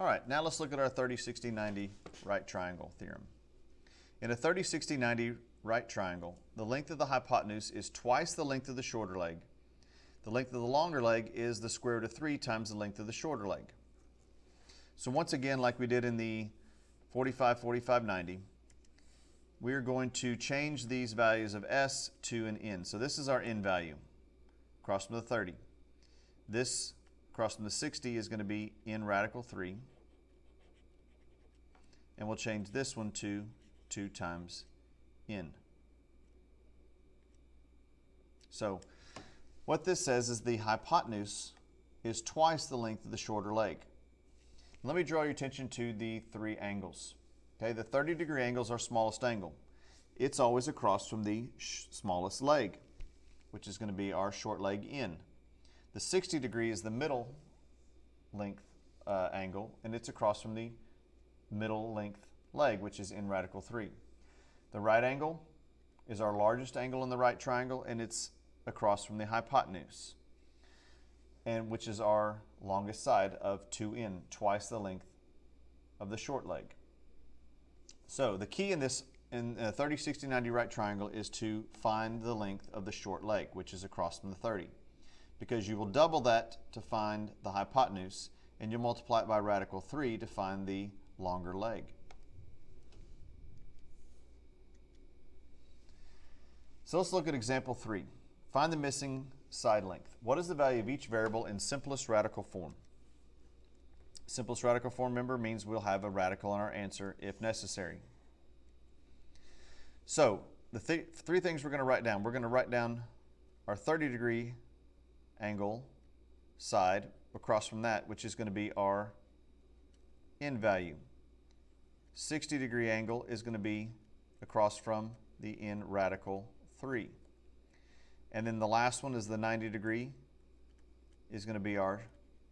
All right, now let's look at our 30, 60, 90 right triangle theorem. In a 30, 60, 90 right triangle, the length of the hypotenuse is twice the length of the shorter leg. The length of the longer leg is the square root of 3 times the length of the shorter leg. So once again, like we did in the 45, 45, 90, we are going to change these values of s to an n. So this is our n value across from the 30. This across from the 60 is going to be n radical 3. And we'll change this one to 2 times n. So what this says is the hypotenuse is twice the length of the shorter leg. Let me draw your attention to the three angles. Okay, the 30-degree angle is our smallest angle. It's always across from the smallest leg, which is going to be our short leg n. The 60-degree is the middle length angle, and it's across from the middle length leg, which is n radical 3. The right angle is our largest angle in the right triangle, and it's across from the hypotenuse, and which is our longest side of 2n, twice the length of the short leg. So the key in this in a 30, 60, 90 right triangle is to find the length of the short leg, which is across from the 30, because you will double that to find the hypotenuse, and you'll multiply it by radical 3 to find the longer leg. So let's look at example 3. Find the missing side length. What is the value of each variable in simplest radical form? Simplest radical form, remember, means we'll have a radical in our answer if necessary. So the three things we're going to write down. We're going to write down our 30-degree angle side across from that, which is going to be our n value. 60-degree angle is going to be across from the n radical 3. And then the last one is the 90-degree is going to be our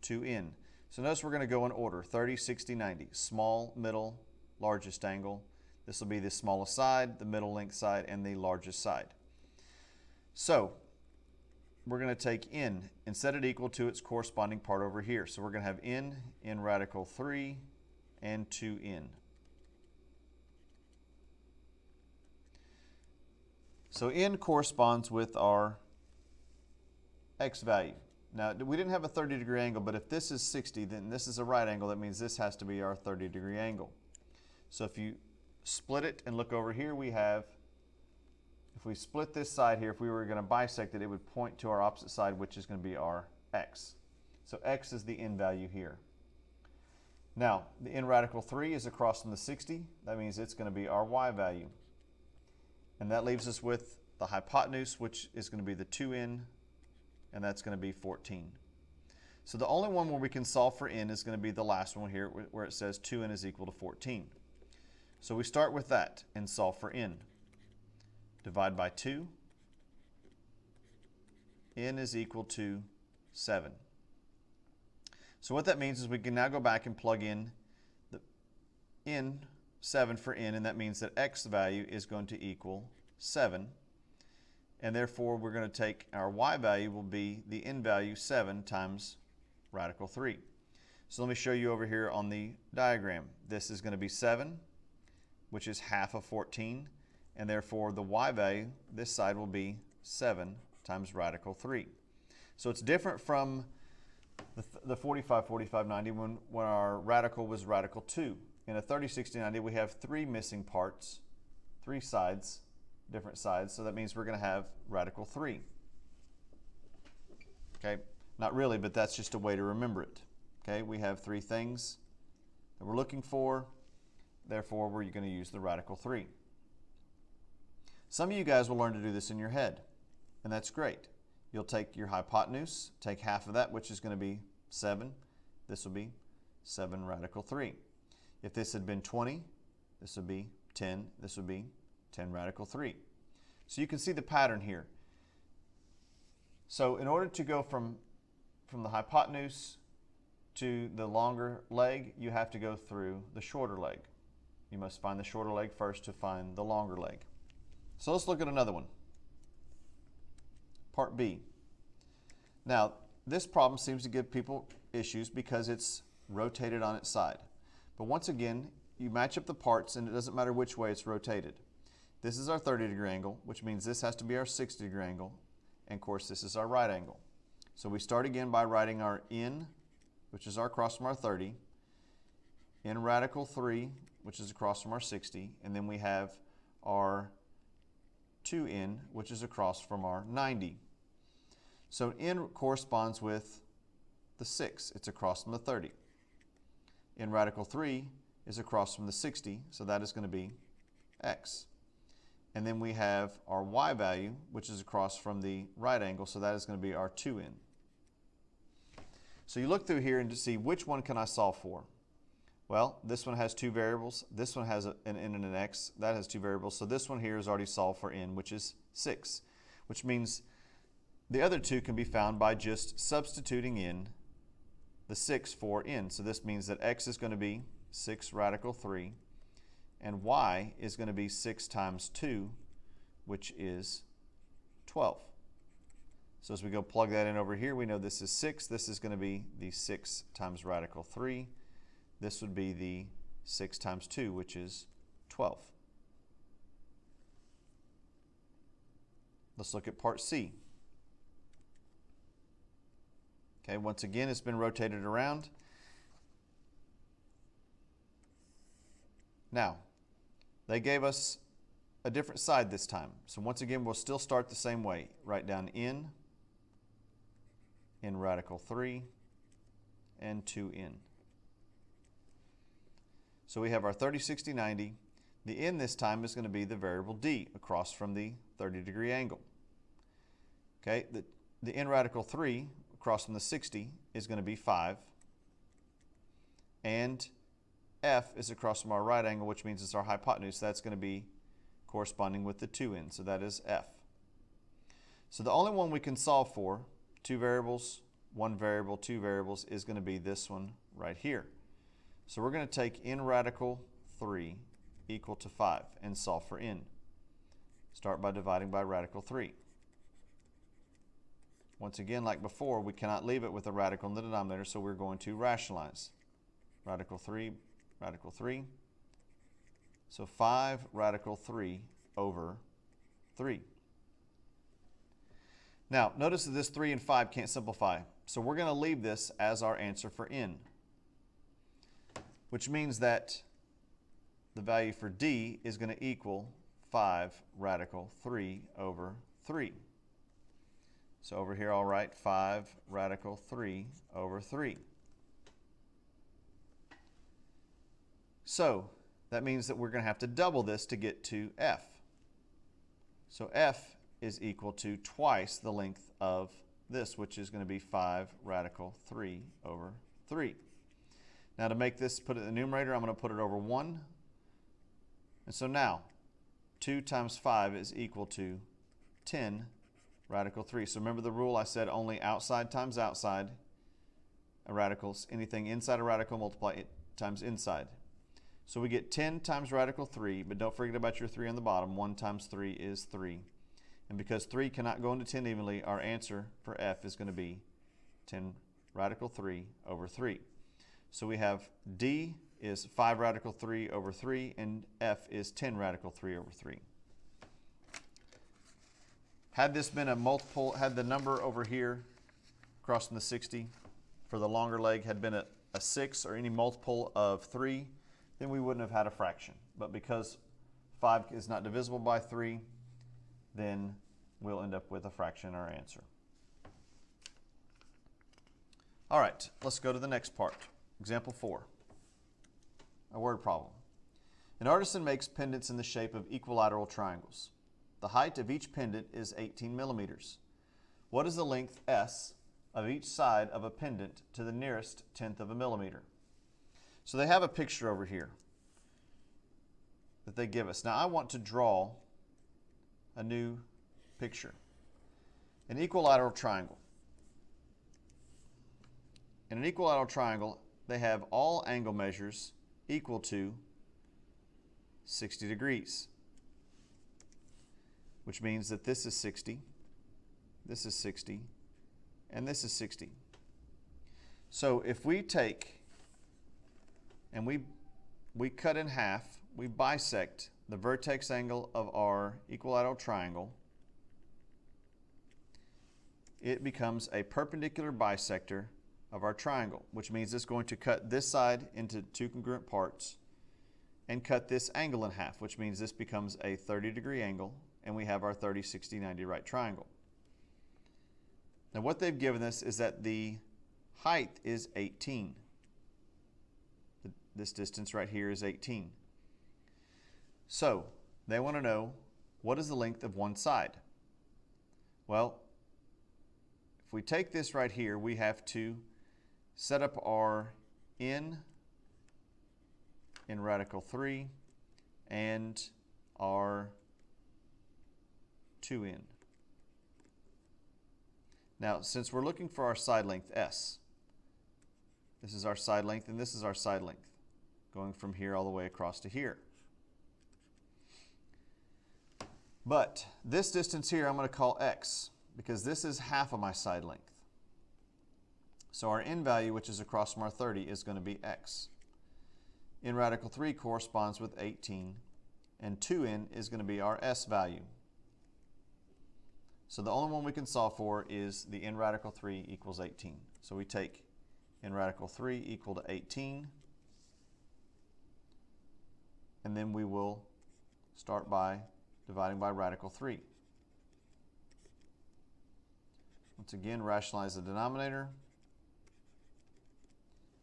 2n. So notice we're going to go in order, 30, 60, 90. Small, middle, largest angle. This will be the smallest side, the middle length side, and the largest side. So we're going to take n and set it equal to its corresponding part over here. So we're going to have n radical 3, and 2n. So n corresponds with our x value. Now, we didn't have a 30-degree angle, but if this is 60, then this is a right angle. That means this has to be our 30-degree angle. So if you split it and look over here, we have, if we split this side here, if we were going to bisect it, it would point to our opposite side, which is going to be our x. So x is the n value here. Now, the n radical 3 is across from the 60. That means it's going to be our y value. And that leaves us with the hypotenuse, which is going to be the 2n, and that's going to be 14. So the only one where we can solve for n is going to be the last one here, where it says 2n is equal to 14. So we start with that and solve for n. Divide by 2. N is equal to 7. So what that means is we can now go back and plug in the n, 7 for n, and that means that x value is going to equal 7. And therefore, we're going to take our y value will be the n value 7 times radical 3. So let me show you over here on the diagram. This is going to be 7, which is half of 14. And therefore, the y value, this side will be 7 times radical 3. So it's different from the 45, 45, 90 when our radical was radical 2. In a 30, 60, 90, we have 3 missing parts, 3 sides, different sides. So that means we're going to have radical 3. Okay, not really, but that's just a way to remember it. Okay, we have 3 things that we're looking for. Therefore, we're going to use the radical 3. Some of you guys will learn to do this in your head, and that's great. You'll take your hypotenuse, take half of that, which is going to be 7. This will be 7 radical 3. If this had been 20, this would be 10. This would be 10 radical 3. So you can see the pattern here. So in order to go from the hypotenuse to the longer leg, you have to go through the shorter leg. You must find the shorter leg first to find the longer leg. So let's look at another one. Part B. Now, this problem seems to give people issues because it's rotated on its side. But once again, you match up the parts and it doesn't matter which way it's rotated. This is our 30-degree angle, which means this has to be our 60-degree angle. And of course, this is our right angle. So we start again by writing our in, which is our across from our 30, in radical 3, which is across from our 60, and then we have our 2n, which is across from our 90. So n corresponds with the 6. It's across from the 30. In radical 3 is across from the 60, so that is going to be x. And then we have our y value, which is across from the right angle, so that is going to be our 2n. So you look through here and to see which one can I solve for. Well, this one has two variables. This one has an n and an x. That has two variables. So this one here is already solved for n, which is 6, which means the other two can be found by just substituting in the 6 for n. So this means that x is going to be 6 radical 3, and y is going to be 6 times 2, which is 12. So as we go plug that in over here, we know this is 6. This is going to be the 6 times radical 3. This would be the 6 times 2, which is 12. Let's look at part C. Okay, once again, it's been rotated around. Now, they gave us a different side this time. So once again, we'll still start the same way. Write down in radical 3, and 2n. So we have our 30, 60, 90. The n this time is going to be the variable d across from the 30-degree angle. Okay, the n radical 3 across from the 60 is going to be 5. And f is across from our right angle, which means it's our hypotenuse. That's going to be corresponding with the 2n, so that is f. So the only one we can solve for, two variables, one variable, two variables, is going to be this one right here. So we're going to take n radical 3 equal to 5 and solve for n. Start by dividing by radical 3. Once again, like before, we cannot leave it with a radical in the denominator, so we're going to rationalize. Radical 3, radical 3. So 5 radical 3 over 3. Now, notice that this 3 and 5 can't simplify, so we're going to leave this as our answer for n, which means that the value for d is going to equal 5 radical 3 over 3. So over here I'll write 5 radical 3 over 3. So that means that we're going to have to double this to get to f. So f is equal to twice the length of this, which is going to be 5 radical 3 over 3. Now to make this, put it in the numerator, I'm going to put it over 1. And so now 2 times 5 is equal to 10 radical 3. So remember the rule I said, only outside times outside a radicals. Anything inside a radical, multiply it times inside. So we get 10 times radical 3, but don't forget about your 3 on the bottom. 1 times 3 is 3. And because 3 cannot go into 10 evenly, our answer for f is going to be 10 radical 3 over 3. So we have d is 5 radical 3 over 3, and f is 10 radical 3 over 3. Had this been a multiple, had the number over here across from the 60 for the longer leg had been a 6 or any multiple of 3, then we wouldn't have had a fraction. But because 5 is not divisible by 3, then we'll end up with a fraction in our answer. All right, let's go to the next part. Example 4, a word problem. An artisan makes pendants in the shape of equilateral triangles. The height of each pendant is 18 millimeters. What is the length S of each side of a pendant to the nearest tenth of a millimeter? So they have a picture over here that they give us. Now I want to draw a new picture. An equilateral triangle. In an equilateral triangle, they have all angle measures equal to 60 degrees, which means that this is 60, this is 60, and this is 60. So if we take and we cut in half, we bisect the vertex angle of our equilateral triangle, it becomes a perpendicular bisector of our triangle, which means it's going to cut this side into two congruent parts and cut this angle in half, which means this becomes a 30-degree angle, and we have our 30, 60, 90 right triangle. Now what they've given us is that the height is 18. This distance right here is 18. So they want to know, what is the length of one side? Well, if we take this right here, we have to set up our n in radical 3 and our 2n. Now, since we're looking for our side length s, this is our side length and this is our side length, going from here all the way across to here. But this distance here I'm going to call x, because this is half of my side length. So our n value, which is across from our 30, is going to be x. N radical 3 corresponds with 18, and 2n is going to be our s value. So the only one we can solve for is the n radical 3 equals 18. So we take n radical 3 equal to 18, and then we will start by dividing by radical 3. Once again, rationalize the denominator.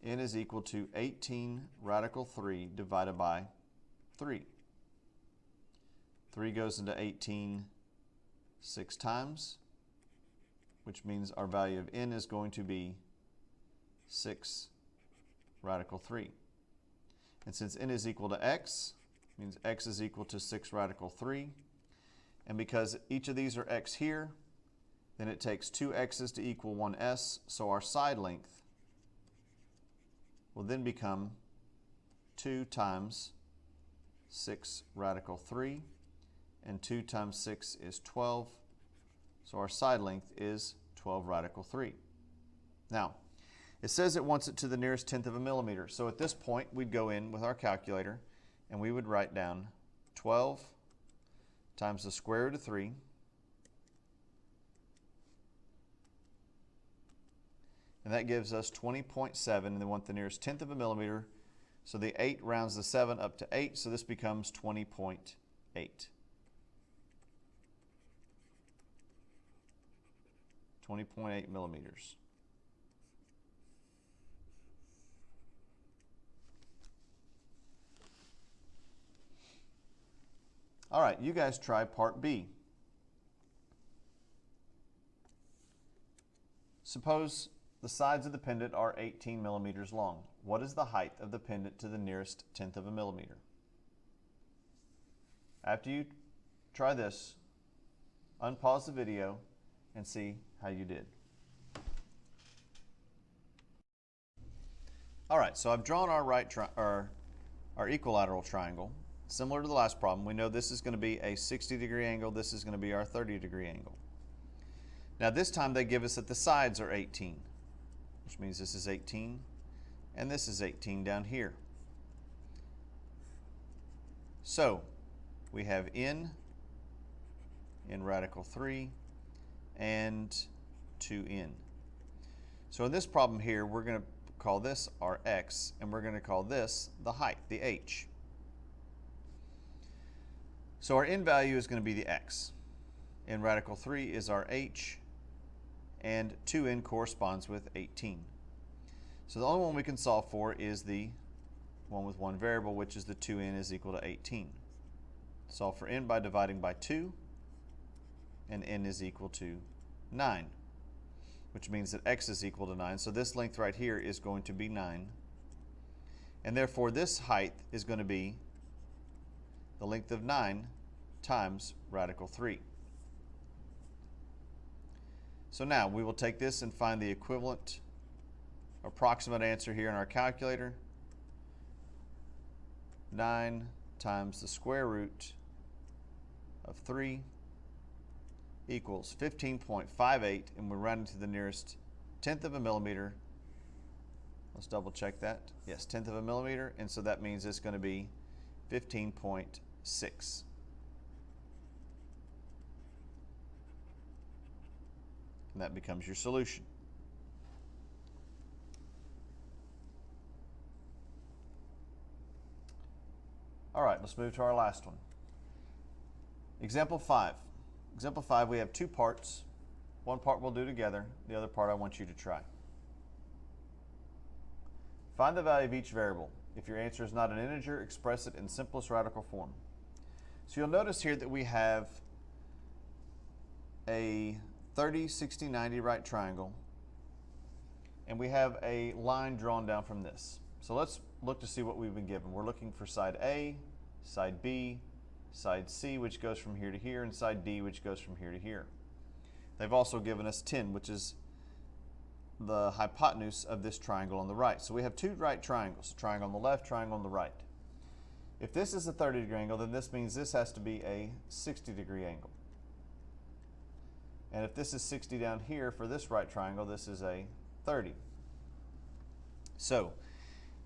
N is equal to 18 radical 3 divided by 3. 3 goes into 18 6 times, which means our value of n is going to be 6 radical 3. And since n is equal to x, means x is equal to 6 radical 3. And because each of these are x here, then it takes 2 x's to equal 1 s, so our side length will then become 2 times 6 radical 3, and 2 times 6 is 12, so our side length is 12 radical 3. Now, it says it wants it to the nearest tenth of a millimeter, so at this point we'd go in with our calculator and we would write down 12 times the square root of 3 and that gives us 20.7, and they want the nearest tenth of a millimeter, so the 8 rounds the 7 up to 8, so this becomes 20.8. 20.8 millimeters. All right, you guys try part B. Suppose the sides of the pendant are 18 millimeters long. What is the height of the pendant to the nearest tenth of a millimeter? After you try this, unpause the video and see how you did. All right, so I've drawn our equilateral triangle. Similar to the last problem, we know this is going to be a 60-degree angle, this is going to be our 30-degree angle. Now this time they give us that the sides are 18, which means this is 18 and this is 18 down here. So we have n radical 3 and 2n. So in this problem here, we're going to call this our x, and we're going to call this the height, the h. So our n value is going to be the x. N radical 3 is our h, and 2n corresponds with 18. So the only one we can solve for is the one with one variable, which is the 2n is equal to 18. Solve for n by dividing by 2, and n is equal to 9, which means that x is equal to 9. So this length right here is going to be 9. And therefore this height is going to be the length of 9 times radical 3. So now we will take this and find the equivalent approximate answer here in our calculator. 9 times the square root of 3 equals 15.58, and we're rounding to the nearest tenth of a millimeter. Let's double check that. Yes, 1/10 of a millimeter, and so that means it's going to be 15.6. And that becomes your solution. All right, let's move to our last one. Example 5. Example 5, we have two parts. One part we'll do together. The other part I want you to try. Find the value of each variable. If your answer is not an integer, express it in simplest radical form. So you'll notice here that we have a 30, 60, 90 right triangle, and we have a line drawn down from this. So let's look to see what we've been given. We're looking for side A, side B, side C, which goes from here to here, and side D, which goes from here to here. They've also given us 10, which is the hypotenuse of this triangle on the right. So we have two right triangles, a triangle on the left, triangle on the right. If this is a 30-degree angle, then this means this has to be a 60-degree angle. And if this is 60 down here for this right triangle, this is a 30. So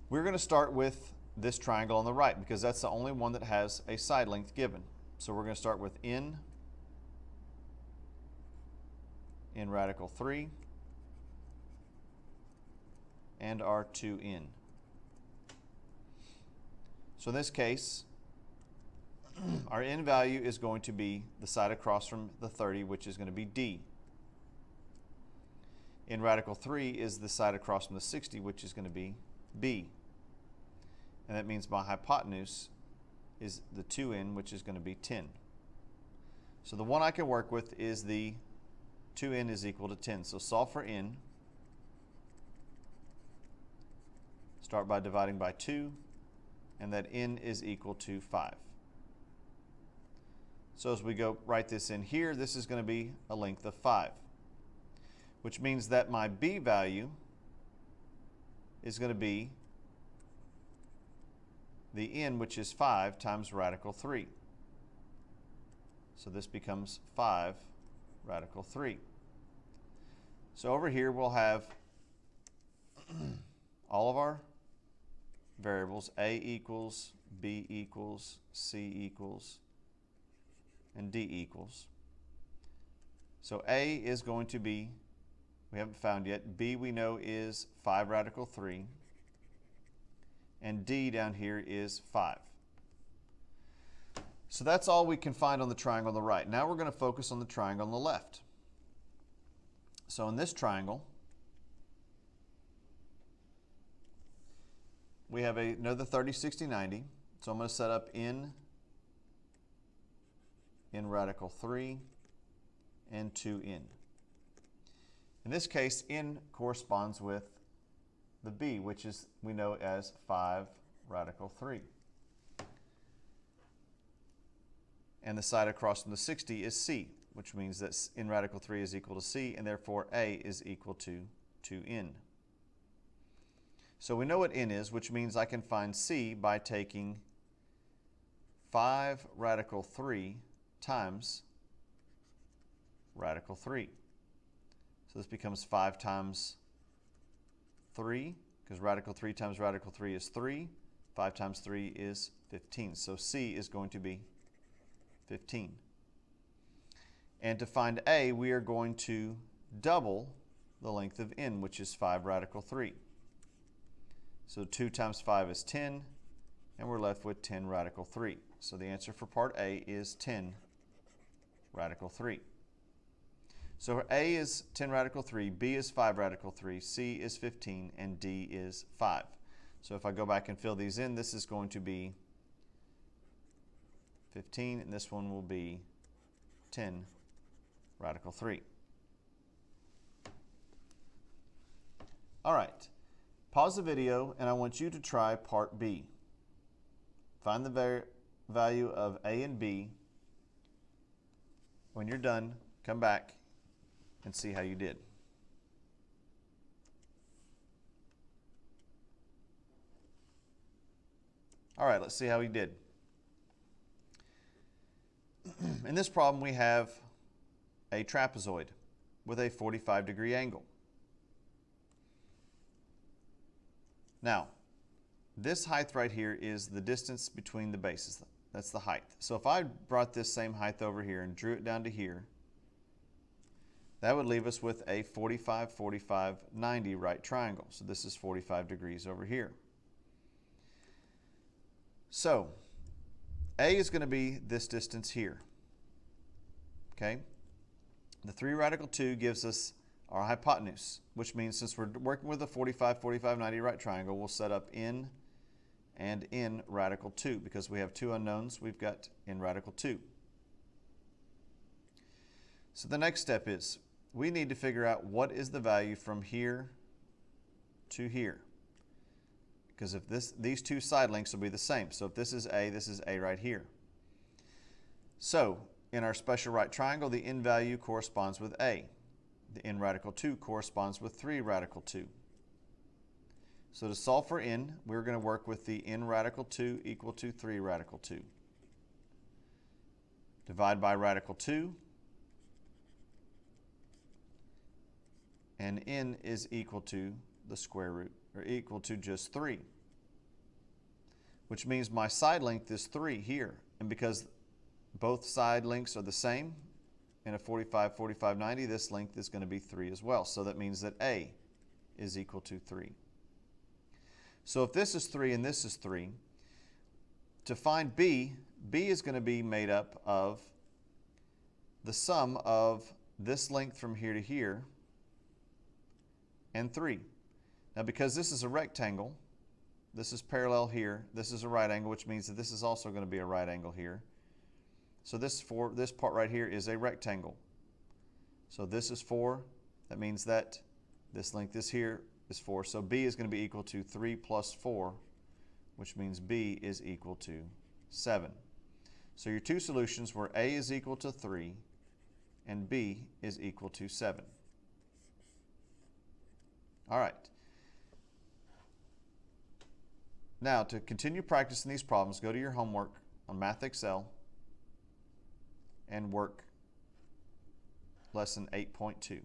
we're going to start with this triangle on the right because that's the only one that has a side length given. So we're going to start with n radical 3 and our 2n. So in this case, our n value is going to be the side across from the 30, which is going to be d. N radical 3 is the side across from the 60, which is going to be b. And that means my hypotenuse is the 2n, which is going to be 10. So the one I can work with is the 2n is equal to 10. So solve for n. Start by dividing by 2, and that n is equal to 5. So as we go write this in here, this is going to be a length of 5, which means that my b value is going to be the n, which is 5 times radical 3. So this becomes 5 radical 3. So over here we'll have all of our variables, a equals, b equals, c equals, and d equals. So a is going to be, we haven't found yet, b we know is 5 radical 3, and d down here is 5. So that's all we can find on the triangle on the right. Now we're going to focus on the triangle on the left. So in this triangle, we have another 30, 60, 90. So I'm going to set up n radical 3 and 2n. In this case, n corresponds with the b, which is we know as 5 radical 3. And the side across from the 60 is c, which means that n radical 3 is equal to c, and therefore a is equal to 2n. So we know what n is, which means I can find c by taking 5 radical 3 times radical 3. So this becomes 5 times 3, because radical 3 times radical 3 is 3. 5 times 3 is 15. So c is going to be 15. And to find a, we are going to double the length of n, which is 5 radical 3. So 2 times 5 is 10, and we're left with 10 radical 3. So the answer for part A is 10 radical 3. So A is 10 radical 3, B is 5 radical 3, C is 15, and D is 5. So if I go back and fill these in, this is going to be 15, and this one will be 10 radical 3. All right. Pause the video, and I want you to try part B. Find the value of A and B. When you're done, come back and see how you did. All right, let's see how you did. In this problem, we have a trapezoid with a 45-degree angle. Now, this height right here is the distance between the bases. That's the height. So if I brought this same height over here and drew it down to here, that would leave us with a 45, 45, 90 right triangle. So this is 45 degrees over here. So A is going to be this distance here. Okay? The 3 radical 2 gives us our hypotenuse, which means since we're working with a 45, 45, 90 right triangle, we'll set up in and in radical 2. Because we have 2 unknowns, we've got in radical 2. So the next step is we need to figure out what is the value from here to here. Because if these 2 side lengths will be the same. So if this is A right here. So in our special right triangle, the in value corresponds with A. The in radical 2 corresponds with 3 radical 2. So to solve for n, we're going to work with the n radical 2 equal to 3 radical 2. Divide by radical 2. And n is equal to the square root, or equal to just 3. Which means my side length is 3 here. And because both side lengths are the same, in a 45, 45, 90, this length is going to be 3 as well. So that means that A is equal to 3. So if this is 3 and this is 3, to find B, B is going to be made up of the sum of this length from here to here and 3. Now because this is a rectangle, this is parallel here, this is a right angle, which means that this is also going to be a right angle here. So this part right here is a rectangle. So this is 4. That means that this length is here is 4. So B is going to be equal to 3 plus 4, which means B is equal to 7. So your 2 solutions were A is equal to 3 and B is equal to 7. All right. Now to continue practicing these problems, go to your homework on Math Excel and work lesson 8.2.